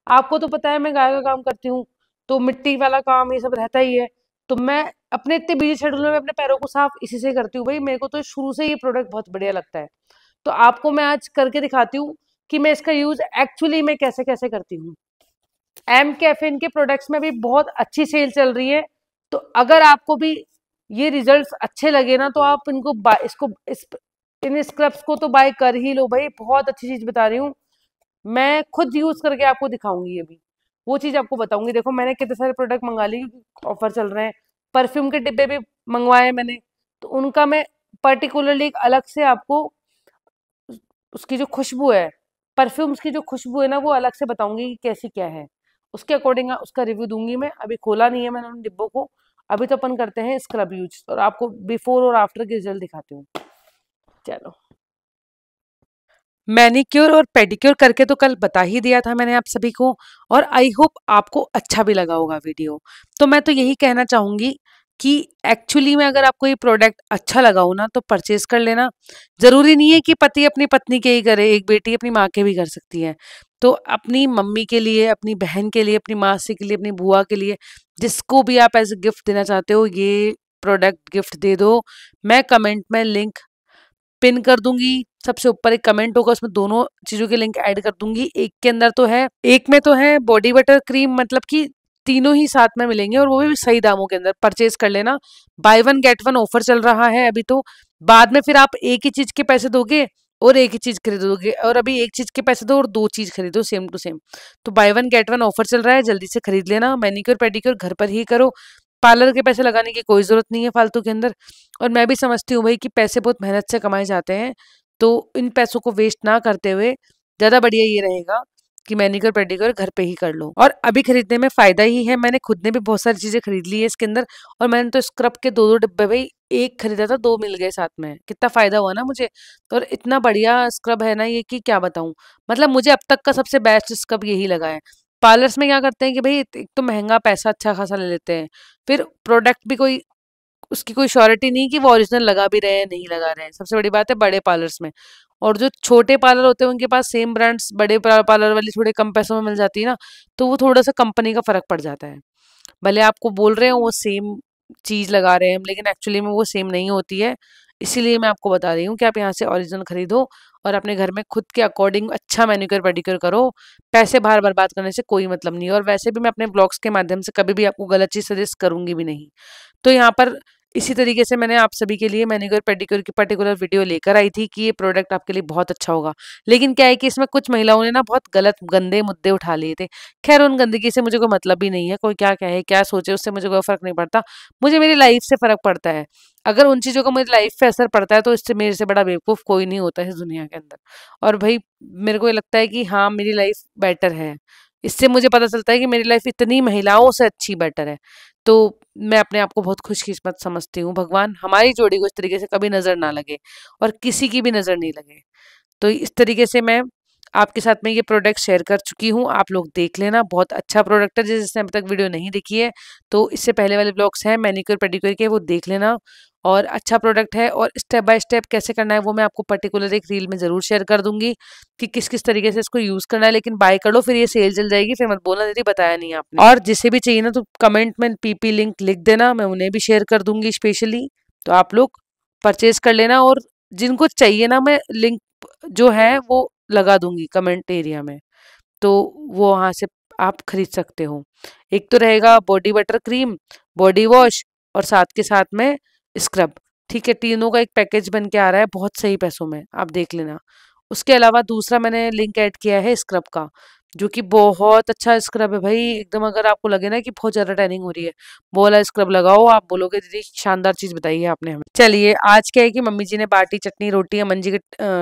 आपको तो पता है मैं गाय का काम करती हूँ, तो मिट्टी वाला काम ये सब रहता ही है। तो मैं अपने इतने बिजी शेड्यूल में अपने पैरों को साफ इसी से करती हूँ भाई। मेरे को तो शुरू से ये प्रोडक्ट बहुत बढ़िया लगता है। तो आपको मैं आज करके दिखाती हूँ कि मैं इसका यूज एक्चुअली में कैसे कैसे करती हूँ। एम कैफीन के प्रोडक्ट्स में भी बहुत अच्छी सेल चल रही है। तो अगर आपको भी ये रिजल्ट्स अच्छे लगे ना, तो आप इनको इन स्क्रब्स को तो बाय कर ही लो भाई। बहुत अच्छी चीज बता रही हूँ। मैं खुद यूज करके आपको दिखाऊंगी अभी। वो चीज आपको बताऊंगी। देखो मैंने कितने सारे प्रोडक्ट मंगा लिए क्योंकि ऑफर चल रहे हैं। परफ्यूम के डिब्बे भी मंगवाए मैंने। तो उनका मैं पर्टिकुलरली एक अलग से आपको उसकी जो खुशबू है, परफ्यूम्स की जो खुशबू है ना, वो अलग से बताऊंगी कि कैसी क्या है। उसके अकॉर्डिंग उसका रिव्यू दूंगी मैं। अभी खोला नहीं है मैंने उन डिब्बों को। अभी तो अपन करते हैं स्क्रब यूज और आपको बिफोर और आफ्टर के रिजल्ट दिखाती हूँ। चलो, मैनिक्योर और पेडिक्योर करके तो कल बता ही दिया था मैंने आप सभी को। और आई होप आपको अच्छा भी लगा होगा वीडियो। तो मैं तो यही कहना चाहूंगी कि एक्चुअली में अगर आपको ये प्रोडक्ट अच्छा लगा हो ना, तो परचेज कर लेना। जरूरी नहीं है कि पति अपनी पत्नी के ही करे, एक बेटी अपनी माँ के भी कर सकती है। तो अपनी मम्मी के लिए, अपनी बहन के लिए, अपनी मासी के लिए, अपनी बुआ के लिए, जिसको भी आप एज ए गिफ्ट देना चाहते हो, ये प्रोडक्ट गिफ्ट दे दो। मैं कमेंट में लिंक पिन कर दूंगी। सबसे ऊपर एक कमेंट होगा, उसमें दोनों चीजों के लिंक ऐड कर दूंगी। एक के अंदर तो है, एक में तो है बॉडी बटर क्रीम, मतलब कि तीनों ही साथ में मिलेंगे और वो भी सही दामों के अंदर। परचेज कर लेना। By one get one offer चल रहा है अभी। तो बाद में फिर आप एक ही चीज के पैसे दोगे और एक ही चीज खरीदोगे, और अभी एक चीज के पैसे दो और दो चीज खरीदो सेम टू सेम। तो by one get one offer चल रहा है, जल्दी से खरीद लेना। मैनिक्योर पेडिक्योर घर पर ही करो। पार्लर के पैसे लगाने की कोई जरूरत नहीं है फालतू के अंदर। और मैं भी समझती हूँ भाई कि पैसे बहुत मेहनत से कमाए जाते हैं। तो इन पैसों को वेस्ट ना करते हुए ज़्यादा बढ़िया ये रहेगा कि मैनिक्योर पेडिक्योर घर पे ही कर लो। और अभी खरीदने में फ़ायदा ही है। मैंने खुद ने भी बहुत सारी चीज़ें खरीद ली है इसके अंदर। और मैंने तो स्क्रब के 2-2 डिब्बे भाई, एक खरीदा था 2 मिल गए साथ में। कितना फ़ायदा हुआ ना मुझे। तो और इतना बढ़िया स्क्रब है ना ये कि क्या बताऊँ। मतलब मुझे अब तक का सबसे बेस्ट स्क्रब यही लगा है। पार्लर्स में क्या करते हैं कि भाई एक तो महँगा पैसा अच्छा खासा ले लेते हैं। फिर प्रोडक्ट भी कोई उसकी कोई श्योरिटी नहीं कि वो ओरिजिनल लगा भी रहे हैं नहीं लगा रहे हैं। सबसे बड़ी बात है बड़े पार्लर्स में। और जो छोटे पार्लर होते हैं उनके पास सेम ब्रांड्स बड़े पार्लर वाली थोड़े कम पैसों में मिल जाती है ना। तो वो थोड़ा सा कंपनी का फर्क पड़ जाता है। भले आपको बोल रहे हो वो सेम चीज लगा रहे हैं हम, लेकिन एक्चुअली में वो सेम नहीं होती है। इसीलिए मैं आपको बता रही हूँ कि आप यहाँ से ओरिजिनल खरीदो और अपने घर में खुद के अकॉर्डिंग अच्छा मैनिक्योर पेडिक्योर करो। पैसे बाहर बर्बाद करने से कोई मतलब नहीं है। और वैसे भी मैं अपने ब्लॉग्स के माध्यम से कभी भी आपको गलत चीज सजेस्ट करूंगी भी नहीं। तो यहाँ पर इसी तरीके से मैंने आप सभी के लिए मैनिक्योर पेडिक्योर की पर्टिकुलर वीडियो लेकर आई थी कि ये प्रोडक्ट आपके लिए बहुत अच्छा होगा। लेकिन क्या है कि इसमें कुछ महिलाओं ने ना बहुत गलत गंदे मुद्दे उठा लिए थे। खैर उन गंदगी से मुझे कोई मतलब भी नहीं है। कोई क्या कहे क्या सोचे उससे मुझे कोई फर्क नहीं पड़ता। मुझे मेरी लाइफ से फर्क पड़ता है। अगर उन चीजों का मेरी लाइफ पे असर पड़ता है तो इससे मेरे से बड़ा बेवकूफ कोई नहीं होता है इस दुनिया के अंदर। और भाई मेरे को ये लगता है कि हाँ मेरी लाइफ बेटर है। इससे मुझे पता चलता है कि मेरी लाइफ इतनी महिलाओं से अच्छी बेटर है। तो मैं अपने आप को बहुत खुशकिस्मत समझती हूँ। भगवान हमारी जोड़ी को इस तरीके से कभी नजर ना लगे और किसी की भी नजर नहीं लगे। तो इस तरीके से मैं आपके साथ में ये प्रोडक्ट शेयर कर चुकी हूँ। आप लोग देख लेना, बहुत अच्छा प्रोडक्ट है। जिसने अभी तक वीडियो नहीं देखी है तो इससे पहले वाले ब्लॉग्स हैं मैनिक्योर पेडिक्योर के, वो देख लेना। और अच्छा प्रोडक्ट है और स्टेप बाय स्टेप कैसे करना है वो मैं आपको पर्टिकुलर एक रील में ज़रूर शेयर कर दूंगी कि किस किस तरीके से इसको यूज़ करना है। लेकिन बाय कर लो, फिर ये सेल चल जाएगी, फिर मत बोलना दीदी बताया नहीं आपने। और जिसे भी चाहिए ना तो कमेंट में पीपी लिंक लिख देना, मैं उन्हें भी शेयर कर दूंगी स्पेशली। तो आप लोग परचेज कर लेना। और जिनको चाहिए ना मैं लिंक जो है वो लगा दूंगी कमेंट एरिया में। तो वो वहाँ से आप खरीद सकते हो। एक तो रहेगा body butter cream, body wash और साथ के साथ में स्क्रब। ठीक है, तीनों का एक पैकेज बन के आ रहा है बहुत सही पैसों में, आप देख लेना। उसके अलावा दूसरा मैंने लिंक ऐड किया है स्क्रब का, जो कि बहुत अच्छा स्क्रब है भाई। एकदम अगर आपको लगे ना कि बहुत ज्यादा टैनिंग हो रही है, वो वाला स्क्रब लगाओ, आप बोलोगे दीदी शानदार चीज बताई है आपने हमें। चलिए, आज क्या है कि मम्मी जी ने बाटी चटनी रोटी अमन जी के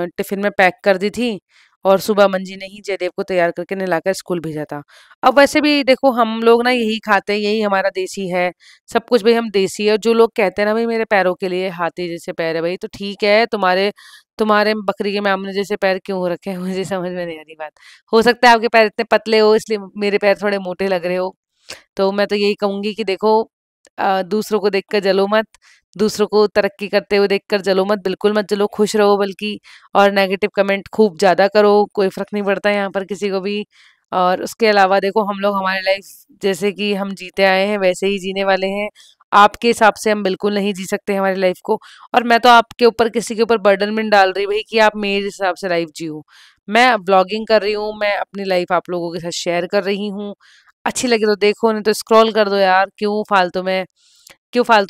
टिफिन में पैक कर दी थी। और सुबह अमन जी ने ही जयदेव को तैयार करके नहलाकर स्कूल भेजा था। अब वैसे भी देखो हम लोग ना यही खाते हैं, यही हमारा देसी है। सब कुछ भाई हम देसी है। और जो लोग कहते हैं ना भाई मेरे पैरों के लिए हाथी जैसे पैर है, भाई तो ठीक है, तुम्हारे तुम्हारे बकरी के मामले जैसे पैर क्यों हो रखे हैं मुझे समझ में नहीं आ रही बात। हो सकता है आपके पैर इतने पतले हो इसलिए मेरे पैर थोड़े मोटे लग रहे हो। तो मैं तो यही कहूंगी कि देखो दूसरों को देखकर जलो मत। दूसरों को तरक्की करते हुए देखकर जलो मत, बिल्कुल मत जलो, खुश रहो बल्कि। और नेगेटिव कमेंट खूब ज्यादा करो, कोई फर्क नहीं पड़ता यहाँ पर किसी को भी। और उसके अलावा देखो हम लोग हमारी लाइफ जैसे कि हम जीते आए हैं वैसे ही जीने वाले हैं। आपके हिसाब से हम बिल्कुल नहीं जी सकते हमारी लाइफ को। और मैं तो आपके ऊपर किसी के ऊपर बर्डन में नहीं डाल रही भाई कि आप मेरे हिसाब से लाइफ जियो। मैं ब्लॉगिंग कर रही हूँ, मैं अपनी लाइफ आप लोगों के साथ शेयर कर रही हूँ। अच्छी लगे तो देखो, नहीं तो स्क्रॉल कर दो यार। क्यों फालतू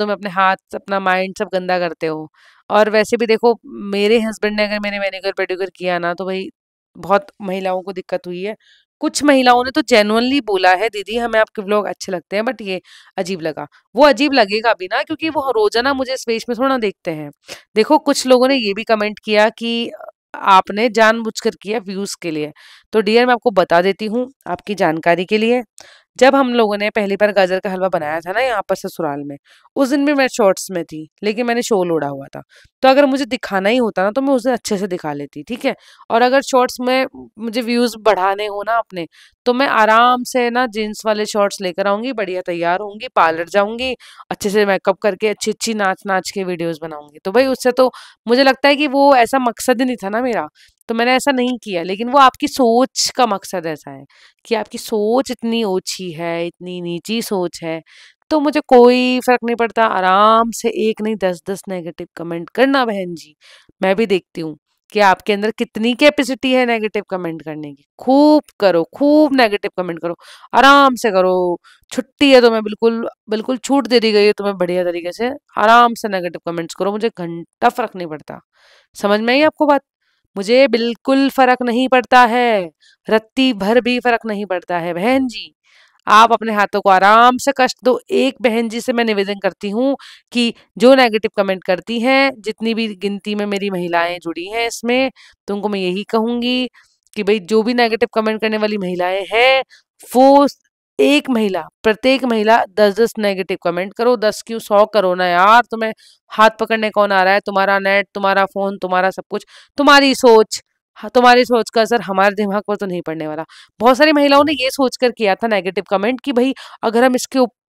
में अपने हाथ अपना माइंड सब गंदा करते हो। और वैसे भी देखो, मेरे हस्बैंड ने अगर मेरे मैनिक्योर पेडिक्योर किया ना तो भाई बहुत महिलाओं को दिक्कत हुई है। कुछ महिलाओं ने तो जेन्युइनली बोला है दीदी हमें आपके व्लॉग अच्छे लगते हैं, बट ये अजीब लगा। वो अजीब लगेगा भी ना, क्योंकि वो रोजाना मुझे इस वेश में थोड़ा ना देखते हैं। देखो कुछ लोगों ने ये भी कमेंट किया कि आपने जानबूझकर किया व्यूज के लिए। तो डियर मैं आपको बता देती हूँ आपकी जानकारी के लिए। जब हम लोगों ने पहली बार गाजर का हलवा बनाया था ना यहाँ पर ससुराल में, उस दिन भी मैं शॉर्ट्स में थी, लेकिन मैंने शॉल ओढ़ा हुआ था। तो अगर मुझे दिखाना ही होता ना तो मैं उस दिन अच्छे से दिखा लेती, ठीक है। और अगर शॉर्ट्स में मुझे व्यूज बढ़ाने हो ना अपने, तो मैं आराम से ना जीन्स वाले शॉर्ट्स लेकर आऊंगी, बढ़िया तैयार होंगी, पार्लर जाऊंगी, अच्छे से मेकअप करके अच्छी अच्छी नाच नाच के वीडियोस बनाऊंगी। तो भाई उससे तो मुझे लगता है कि वो ऐसा मकसद ही नहीं था ना मेरा। तो मैंने ऐसा नहीं किया, लेकिन वो आपकी सोच का मकसद ऐसा है कि आपकी सोच इतनी ओछी है, इतनी नीची सोच है। तो मुझे कोई फ़र्क नहीं पड़ता, आराम से 1 नहीं 10-10 नेगेटिव कमेंट करना बहन जी। मैं भी देखती हूँ कि आपके अंदर कितनी कैपेसिटी है नेगेटिव कमेंट करने की। खूब करो, खूब नेगेटिव कमेंट करो, आराम से करो। छुट्टी है तुम्हें, बिल्कुल, बिल्कुल छूट दे दी गई है तुम्हें बढ़िया तरीके से। आराम से नेगेटिव कमेंट्स करो, मुझे घंटा फ़र्क नहीं पड़ता। समझ में आई आपको बात? मुझे बिल्कुल फ़र्क नहीं पड़ता है। रत्ती भर भी फ़र्क नहीं पड़ता है बहन जी। आप अपने हाथों को आराम से कष्ट दो। एक बहन जी से मैं निवेदन करती हूँ कि जो नेगेटिव कमेंट करती हैं, जितनी भी गिनती में मेरी महिलाएँ जुड़ी हैं इसमें, तो उनको मैं यही कहूँगी कि भई जो भी नेगेटिव कमेंट करने वाली महिलाएँ हैं, वो एक महिला, प्रत्येक महिला 10-10 नेगेटिव कमेंट करो, 10 क्यों 100 करो ना यार। तुम्हें हाथ पकड़ने कौन आ रहा है? तुम्हारा नेट, तुम्हारा फ़ोन, तुम्हारा सब कुछ, तुम्हारी सोच। हाँ, तुम्हारी सोच का असर हमारे दिमाग पर तो नहीं पड़ने वाला। बहुत सारी महिलाओं ने ये सोचकर किया था नेगेटिव कमेंट कि भई अगर हम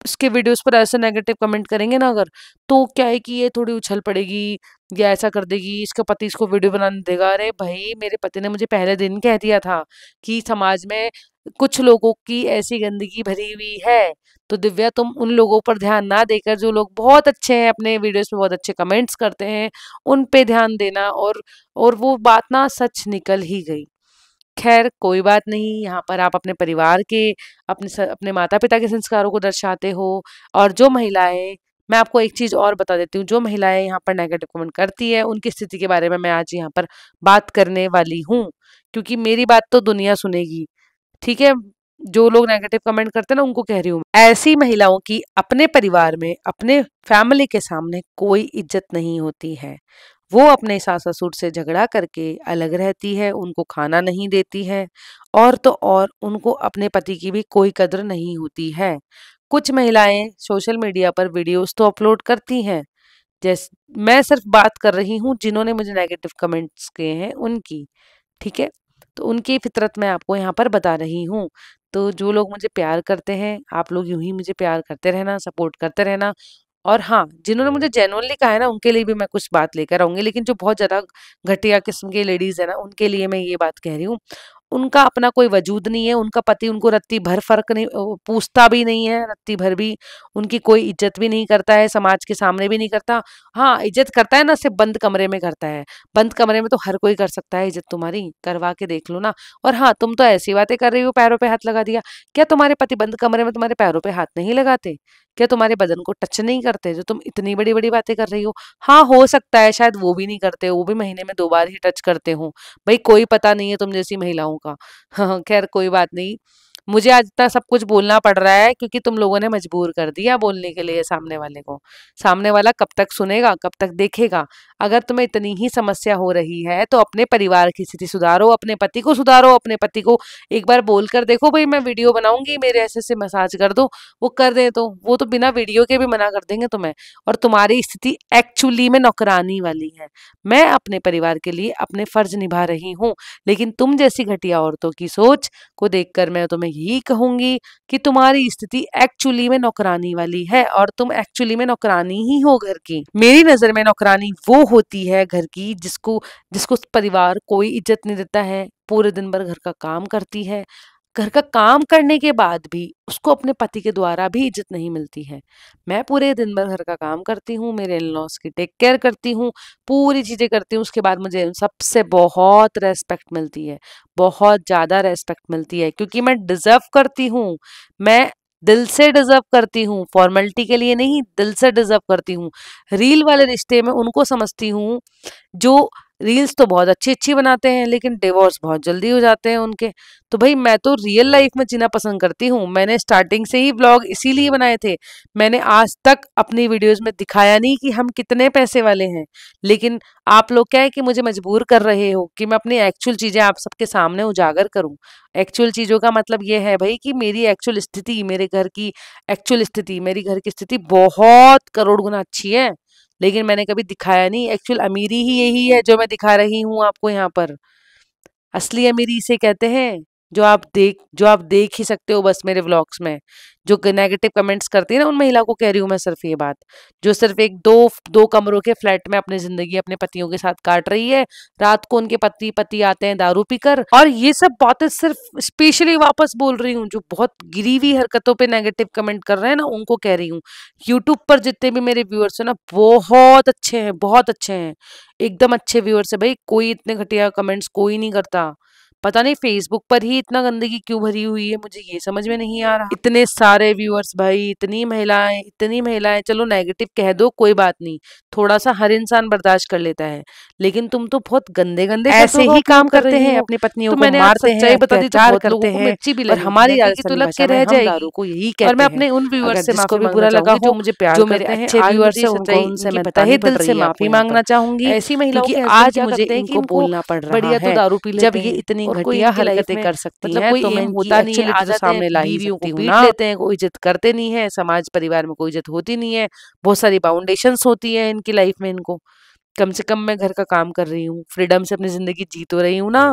इसके वीडियोज़ पर ऐसे नेगेटिव कमेंट करेंगे ना अगर, तो क्या है कि ये थोड़ी उछल पड़ेगी या ऐसा कर देगी, इसका पति इसको वीडियो बनाने देगा। अरे भई मेरे पति ने मुझे पहले दिन कह दिया था कि समाज में कुछ लोगों की ऐसी गंदगी भरी हुई है। तो दिव्या तुम उन लोगों पर ध्यान ना देकर, जो लोग बहुत अच्छे हैं, अपने वीडियोज़ में बहुत अच्छे कमेंट्स करते हैं, उन पे ध्यान देना। और वो बात ना सच निकल ही गई। ख़ैर कोई बात नहीं, यहाँ पर आप अपने परिवार के, अपने माता-पिता के संस्कारों को दर्शाते हो। और जो महिलाएँ, मैं आपको एक चीज़ और बता देती हूँ, जो महिलाएँ यहाँ पर नेगेटिव कमेंट करती हैं, उनकी स्थिति के बारे में मैं आज यहाँ पर बात करने वाली हूँ, क्योंकि मेरी बात तो दुनिया सुनेगी, ठीक है? जो लोग नेगेटिव कमेंट करते हैं ना, उनको कह रही हूँ। ऐसी महिलाओं की अपने परिवार में, अपने फैमिली के सामने कोई इज़्ज़त नहीं होती है। वो अपने सास-ससुर से झगड़ा करके अलग रहती है, उनको खाना नहीं देती है, और तो और उनको अपने पति की भी कोई कद्र नहीं होती है। कुछ महिलाएँ सोशल मीडिया पर वीडियोज़ तो अपलोड करती हैं, जैस मैं सिर्फ़ बात कर रही हूँ जिन्होंने मुझे नेगेटिव कमेंट्स किए हैं उनकी, ठीक है? तो उनकी फ़ितरत मैं आपको यहाँ पर बता रही हूँ। तो जो लोग मुझे प्यार करते हैं, आप लोग यूँ ही मुझे प्यार करते रहना, सपोर्ट करते रहना। और हाँ, जिन्होंने मुझे जेन्युइनली कहा है ना, उनके लिए भी मैं कुछ बात लेकर आऊँगी, लेकिन जो बहुत ज़्यादा घटिया किस्म की लेडीज़ है ना, उनके लिए मैं ये बात कह रही हूँ। उनका अपना कोई वजूद नहीं है, उनका पति उनको रत्ती भर फ़र्क नहीं पूछता भी नहीं है, रत्ती भर भी। उनकी कोई इज़्ज़त भी नहीं करता है, समाज के सामने भी नहीं करता। हाँ, इज़्ज़त करता है ना, सिर्फ़ बंद कमरे में करता है। बंद कमरे में तो हर कोई कर सकता है इज़्ज़त तुम्हारी, करवा के देख लो ना। और हाँ, तुम तो ऐसी बातें कर रही हो, पैरों पे हाथ लगा दिया। क्या तुम्हारे पति बंद कमरे में तुम्हारे पैरों पे हाथ नहीं लगाते? क्या तुम्हारे बदन को टच नहीं करते, जो तुम इतनी बड़ी-बड़ी बातें कर रही हो? हाँ, हो सकता है शायद वो भी नहीं करते, वो भी महीने में 2 बार ही टच करते हों। भई कोई पता नहीं है तुम जैसी महिलाओं का। हाँ, खैर कोई बात नहीं। मुझे आज इतना सब कुछ बोलना पड़ रहा है क्योंकि तुम लोगों ने मजबूर कर दिया बोलने के लिए सामने वाले को। सामने वाला कब तक सुनेगा, कब तक देखेगा? अगर तुम्हें इतनी ही समस्या हो रही है तो अपने परिवार की स्थिति सुधारो, अपने पति को सुधारो, अपने पति को एक बार बोल कर देखो, भई मैं वीडियो बनाऊँगी, मेरे ऐसे-ऐसे मसाज कर दो। वो कर दें तो, वो तो बिना वीडियो के भी मना कर देंगे तुम्हें। और तुम्हारी स्थिति एक्चुअली में नौकरानी वाली है। मैं अपने परिवार के लिए अपने फर्ज निभा रही हूँ, लेकिन तुम जैसी घटिया औरतों की सोच को देखकर मैं तुम्हें यही कहूंगी कि तुम्हारी स्थिति एक्चुअली में नौकरानी वाली है, और तुम एक्चुअली में नौकरानी ही हो घर की। मेरी नजर में नौकरानी वो होती है घर की जिसको जिसको परिवार कोई इज्जत नहीं देता है, पूरे दिन भर घर का काम करती है, घर का काम करने के बाद भी उसको अपने पति के द्वारा भी इज़्ज़त नहीं मिलती है। मैं पूरे दिन भर घर का काम करती हूँ, मेरे इन-लॉज़ की टेक केयर करती हूँ, पूरी चीज़ें करती हूँ, उसके बाद मुझे उन सबसे बहुत रिस्पेक्ट मिलती है, बहुत ज़्यादा रिस्पेक्ट मिलती है क्योंकि मैं डिज़र्व करती हूँ। मैं दिल से डिज़र्व करती हूँ, फॉर्मेलिटी के लिए नहीं, दिल से डिज़र्व करती हूँ। रील वाले रिश्ते में उनको समझती हूँ जो रील्स तो बहुत अच्छी-अच्छी बनाते हैं, लेकिन डिवोर्स बहुत जल्दी हो जाते हैं उनके। तो भई मैं तो रियल लाइफ में जीना पसंद करती हूँ। मैंने स्टार्टिंग से ही व्लॉग इसीलिए बनाए थे। मैंने आज तक अपनी वीडियोज़ में दिखाया नहीं कि हम कितने पैसे वाले हैं। लेकिन आप लोग क्या है कि मुझे मजबूर कर रहे हो कि मैं अपनी एक्चुअल चीज़ें आप सबके सामने उजागर करूँ। एक्चुअल चीज़ों का मतलब ये है भई कि मेरी एक्चुअल स्थिति, मेरे घर की एक्चुअल स्थिति, मेरी घर की स्थिति बहुत करोड़ गुना अच्छी है। लेकिन मैंने कभी दिखाया नहीं, एक्चुअल अमीरी ही यही है जो मैं दिखा रही हूँ आपको यहाँ पर। असली अमीरी इसे कहते हैं जो आप देख ही सकते हो बस मेरे व्लॉग्स में। जो नेगेटिव कमेंट्स करती है ना उन महिला को कह रही हूँ मैं सिर्फ ये बात, जो सिर्फ एक दो कमरों के फ्लैट में अपनी जिंदगी अपने पतियों के साथ काट रही है। रात को उनके पति आते हैं दारू पीकर, और ये सब बातें सिर्फ स्पेशली वापस बोल रही हूँ जो बहुत गिरी हुई हरकतों पे नेगेटिव कमेंट कर रहे हैं ना उनको कह रही हूँ। यूट्यूब पर जितने भी मेरे व्यूअर्स हैं ना बहुत अच्छे हैं, बहुत अच्छे हैं, एकदम अच्छे व्यूअर्स है भाई। कोई इतने घटिया कमेंट्स कोई नहीं करता। पता नहीं फेसबुक पर ही इतना गंदगी क्यों भरी हुई है, मुझे ये समझ में नहीं आ रहा। इतने सारे व्यूअर्स भाई, इतनी महिलाएं, चलो नेगेटिव कह दो कोई बात नहीं, थोड़ा सा हर इंसान बर्दाश्त कर लेता है, लेकिन तुम तो बहुत गंदे गंदे ऐसे ही काम करते हैं, अपनी पत्नियों को मारते हैं, अत्याचार करते हैं, और हमारी राजस्थानी भाषा में हम दारू को यही कहते हैं। और मैं अपने उन व्यूअर्स से माफी बुरा लगा जो मुझे प्यार करते हैं, अच्छे व्यूअर्स है उनसे मैं तहे दिल से माफी मांगना चाहूंगी। ऐसी महिलाओं की आज मुझे इनको बोलना पड़ रहा है। तो दारू पी लेते जब ये इतनी घटिया हरकतें कर सकती मतलब हैं, तो मैं होता नहीं है, आ जाते हैं बीवियों को पीट लेते हैं, कोई इज्जत करते नहीं है, समाज परिवार में कोई इज्जत होती नहीं है, बहुत सारी बाउंडेशंस होती है इनकी लाइफ में। इनको कम से कम मैं घर का काम कर रही हूँ, फ्रीडम से अपनी जिंदगी जी तो रही हूँ ना,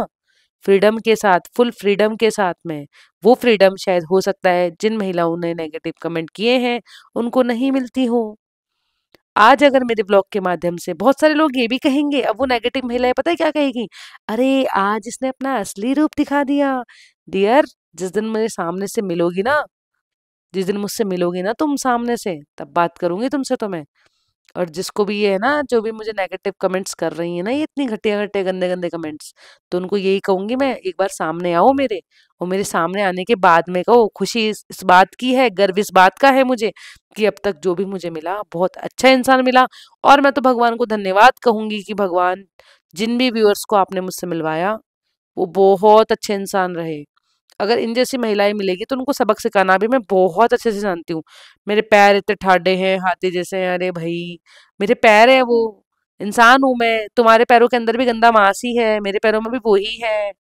फ्रीडम के साथ, फुल फ्रीडम के साथ में। वो फ्रीडम शायद हो सकता है जिन महिलाओं ने नेगेटिव कमेंट किए हैं उनको नहीं मिलती हो। आज अगर मेरे ब्लॉग के माध्यम से बहुत सारे लोग ये भी कहेंगे, अब वो नेगेटिव महिलाएं पता है क्या कहेगी, अरे आज इसने अपना असली रूप दिखा दिया। डियर, जिस दिन मेरे सामने से मिलोगी ना, जिस दिन मुझसे मिलोगी ना तुम सामने से, तब बात करूंगी तुमसे तो मैं। और जिसको भी ये है ना, जो भी मुझे नेगेटिव कमेंट्स कर रही है ना, ये इतनी घटिया घटिया गंदे गंदे कमेंट्स, तो उनको यही कहूंगी मैं, एक बार सामने आओ मेरे, और मेरे सामने आने के बाद में कहो खुशी इस बात की है, गर्व इस बात का है मुझे कि अब तक जो भी मुझे मिला बहुत अच्छा इंसान मिला। और मैं तो भगवान को धन्यवाद कहूंगी कि भगवान, जिन भी व्यूअर्स को आपने मुझसे मिलवाया वो बहुत अच्छे इंसान रहे। अगर इन जैसी महिलाएं मिलेगी तो उनको सबक सिखाना भी मैं बहुत अच्छे से जानती हूँ। मेरे पैर इतने ठाडे हैं हाथी जैसे हैं, अरे भाई मेरे पैर है वो, इंसान हूं मैं, तुम्हारे पैरों के अंदर भी गंदा मांस ही है, मेरे पैरों में भी वो ही है।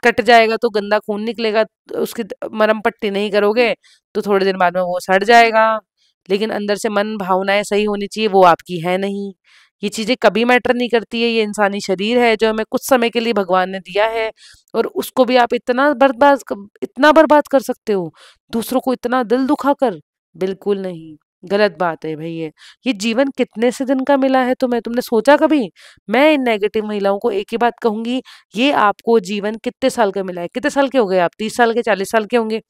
कट जाएगा तो गंदा खून निकलेगा, तो उसकी मरहम पट्टी नहीं करोगे तो थोड़े दिन बाद में वो सड़ जाएगा। लेकिन अंदर से मन भावनाएं सही होनी चाहिए, वो आपकी है नहीं। ये चीजें कभी मैटर नहीं करती है, ये इंसानी शरीर है जो हमें कुछ समय के लिए भगवान ने दिया है, और उसको भी आप इतना बर्बाद कर सकते हो, दूसरों को इतना दिल दुखाकर। बिल्कुल नहीं, गलत बात है भाई। ये जीवन कितने से दिन का मिला है तुम्हें, तुमने सोचा कभी? मैं इन नेगेटिव महिलाओं को एक ही बात कहूंगी, ये आपको जीवन कितने साल का मिला है? कितने साल के हो गए आप? 30 साल के, 40 साल के होंगे,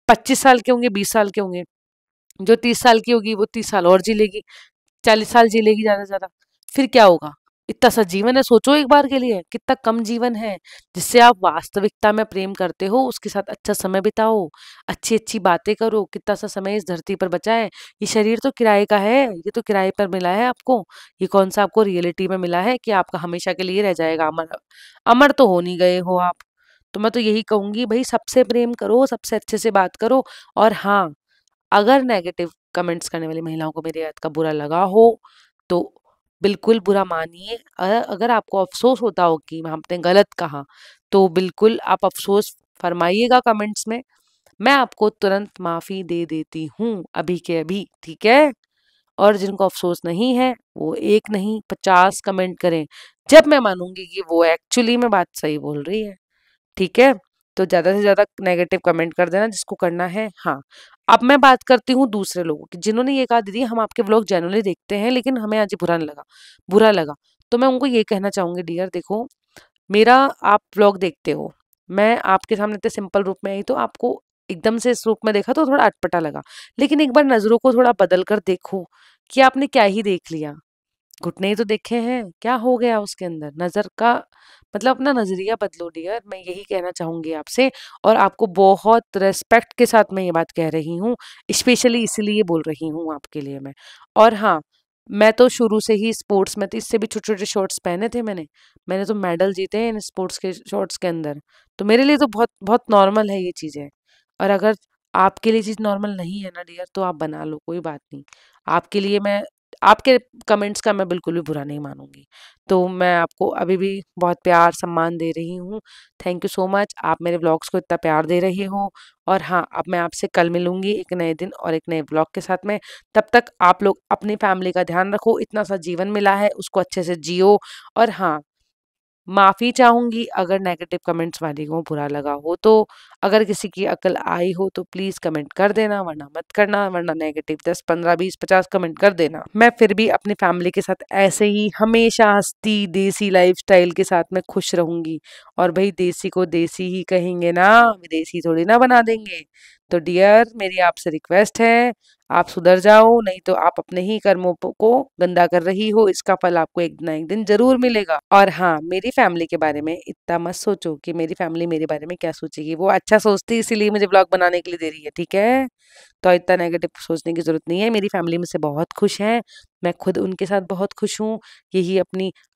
25 साल के होंगे, 20 साल के होंगे। जो 30 साल की होगी वो 30 साल और जी लेगी, 40 साल जी लेगी ज्यादा से ज्यादा। फिर क्या होगा? इतना सा जीवन है, सोचो एक बार के लिए कितना कम जीवन है, जिससे आप वास्तविकता में प्रेम करते हो उसके साथ अच्छा समय बिताओ, अच्छी अच्छी बातें करो, कितना सा समय इस धरती पर बचा है। ये शरीर तो किराए का है, ये तो किराए पर मिला है आपको। ये कौन सा आपको रियलिटी में मिला है कि आपका हमेशा के लिए रह जाएगा अमर? अमर तो हो नहीं गए हो आप। तो मैं तो यही कहूंगी भाई, सबसे प्रेम करो, सबसे अच्छे से बात करो। और हाँ, अगर नेगेटिव कमेंट्स करने वाली महिलाओं को मेरी बात का बुरा लगा हो तो बिल्कुल बुरा मानिए। अगर आपको अफसोस होता हो कि हमने गलत कहा तो बिल्कुल आप अफसोस फरमाइएगा कमेंट्स में, मैं आपको तुरंत माफी दे देती हूँ अभी के अभी, ठीक है? और जिनको अफसोस नहीं है वो एक नहीं 50 कमेंट करें, जब मैं मानूंगी कि वो एक्चुअली में बात सही बोल रही है, ठीक है? तो ज़्यादा से ज़्यादा नेगेटिव कमेंट कर देना जिसको करना है। हाँ, अब मैं बात करती हूँ दूसरे लोगों की, जिन्होंने ये कहा दीदी हम आपके व्लॉग जेन्युइनली देखते हैं लेकिन हमें आज ये बुरा लगा। तो मैं उनको ये कहना चाहूँगी, डियर देखो, मेरा आप व्लॉग देखते हो, मैं आपके सामने इतने सिंपल रूप में आई तो आपको एकदम से इस रूप में देखा तो थोड़ा अटपटा लगा। लेकिन एक बार नज़रों को थोड़ा बदल कर देखो कि आपने क्या ही देख लिया। घुटने ही तो देखे हैं, क्या हो गया उसके अंदर? नज़र का मतलब अपना नज़रिया बदलो डियर, मैं यही कहना चाहूँगी आपसे। और आपको बहुत रिस्पेक्ट के साथ मैं ये बात कह रही हूँ, स्पेशली इसलिए बोल रही हूँ आपके लिए मैं। और हाँ, मैं तो शुरू से ही स्पोर्ट्स में थी, इससे भी छोटे-छोटे शॉर्ट्स पहने थे मैंने। मैंने तो मेडल जीते हैं इन स्पोर्ट्स के शॉर्ट्स के अंदर। तो मेरे लिए तो बहुत बहुत नॉर्मल है ये चीज़ें। और अगर आपके लिए चीज़ नॉर्मल नहीं है ना डियर, तो आप बना लो, कोई बात नहीं। आपके लिए मैं आपके कमेंट्स का मैं बिल्कुल भी बुरा नहीं मानूँगी। तो मैं आपको अभी भी बहुत प्यार, सम्मान दे रही हूँ। थैंक यू सो मच, आप मेरे व्लॉग्स को इतना प्यार दे रहे हो। और हाँ, अब मैं आपसे कल मिलूँगी एक नए दिन और एक नए व्लॉग के साथ में। तब तक आप लोग अपनी फैमिली का ध्यान रखो, इतना सा जीवन मिला है, उसको अच्छे से जियो। और हाँ, माफ़ी चाहूँगी अगर नेगेटिव कमेंट्स वाली को बुरा लगा हो तो। अगर किसी की अक्ल आई हो तो प्लीज़ कमेंट कर देना, वरना मत करना, वरना नेगेटिव 10, 15, 20, 50 कमेंट कर देना। मैं फिर भी अपनी फैमिली के साथ ऐसे ही हमेशा हँसती देसी लाइफ़स्टाइल के साथ मैं खुश रहूँगी। और भई देसी को देसी ही कहेंगे ना, विदेशी थोड़ी ना बना देंगे। तो डियर, मेरी आपसे रिक्वेस्ट है, आप सुधर जाओ, नहीं तो आप अपने ही कर्मों को गंदा कर रही हो, इसका फल आपको एक ना एक दिन ज़रूर मिलेगा। और हाँ, मेरी फैमिली के बारे में इतना मत सोचो कि मेरी फैमिली मेरे बारे में क्या सोचेगी, वो अच्छा सोचती है इसीलिए मुझे ब्लॉग बनाने के लिए दे रही है, ठीक है? तो इतना नेगेटिव सोचने की ज़रूरत नहीं है, मेरी फैमिली मुझसे बहुत खुश है, मैं खुद उनके साथ बहुत खुश हूँ। यही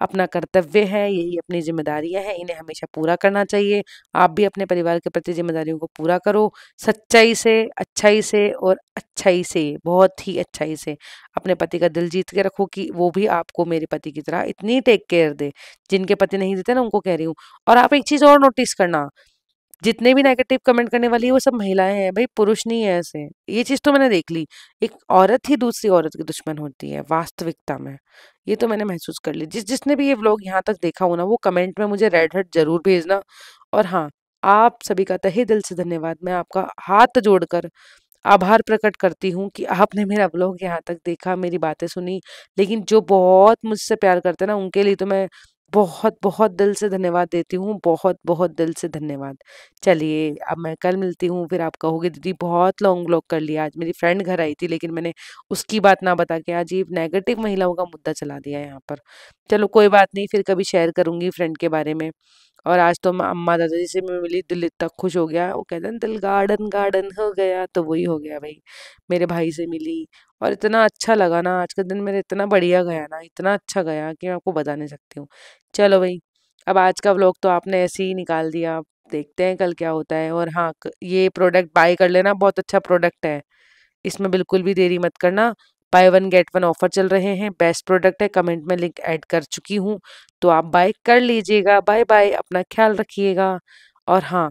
अपना कर्तव्य है, यही अपनी ज़िम्मेदारियाँ हैं, इन्हें हमेशा पूरा करना चाहिए। आप भी अपने परिवार के प्रति ज़िम्मेदारियों को पूरा करो, सच्चाई से, अच्छाई से और अच्छाई से, बहुत ही अच्छाई से। अपने पति का दिल जीत के रखो कि वो भी आपको मेरे पति की तरह इतनी टेक केयर दे, जिनके पति नहीं देते ना उनको कह रही हूँ। और आप एक चीज़ और नोटिस करना, जितने भी नेगेटिव कमेंट करने वाली है वो सब महिलाएं हैं भाई, पुरुष नहीं है ऐसे। ये चीज तो मैंने देख ली, एक औरत ही दूसरी औरत की दुश्मन होती है वास्तविकता में। ये तो मैंने महसूस कर ली। जिसने भी ये व्लॉग यहाँ तक देखा हो ना, वो कमेंट में मुझे रेड हर्ट जरूर भेजना। और हाँ, आप सभी का तहे दिल से धन्यवाद। मैं आपका हाथ जोड़कर आभार प्रकट करती हूँ कि आपने मेरा व्लॉग यहाँ तक देखा, मेरी बातें सुनी। लेकिन जो बहुत मुझसे प्यार करते हैं ना, उनके लिए तो मैं बहुत बहुत दिल से धन्यवाद देती हूँ, बहुत बहुत दिल से धन्यवाद। चलिए, अब मैं कल मिलती हूँ, फिर आप कहोगे दीदी बहुत लॉन्ग व्लॉग कर लिया। आज मेरी फ्रेंड घर आई थी, लेकिन मैंने उसकी बात ना बता के आज ये नेगेटिव महिलाओं का मुद्दा चला दिया यहाँ पर। चलो कोई बात नहीं, फिर कभी शेयर करूंगी फ्रेंड के बारे में। और आज तो मैं अम्मा दादाजी से मैं मिली, दिल इतना खुश हो गया, वो कहते हैं दिल गार्डन गार्डन हो गया, तो वही हो गया भाई। मेरे भाई से मिली और इतना अच्छा लगा ना, आज का दिन मेरा इतना बढ़िया गया ना, इतना अच्छा गया कि मैं आपको बता नहीं सकती हूँ। चलो भाई, अब आज का व्लॉग तो आपने ऐसे ही निकाल दिया, देखते हैं कल क्या होता है। और हाँ, ये प्रोडक्ट बाय कर लेना, बहुत अच्छा प्रोडक्ट है, इसमें बिल्कुल भी देरी मत करना। By one get one offer चल रहे हैं, बेस्ट प्रोडक्ट है, कमेंट में लिंक ऐड कर चुकी हूँ, तो आप बाय कर लीजिएगा। बाय बाय, अपना ख्याल रखिएगा। और हाँ,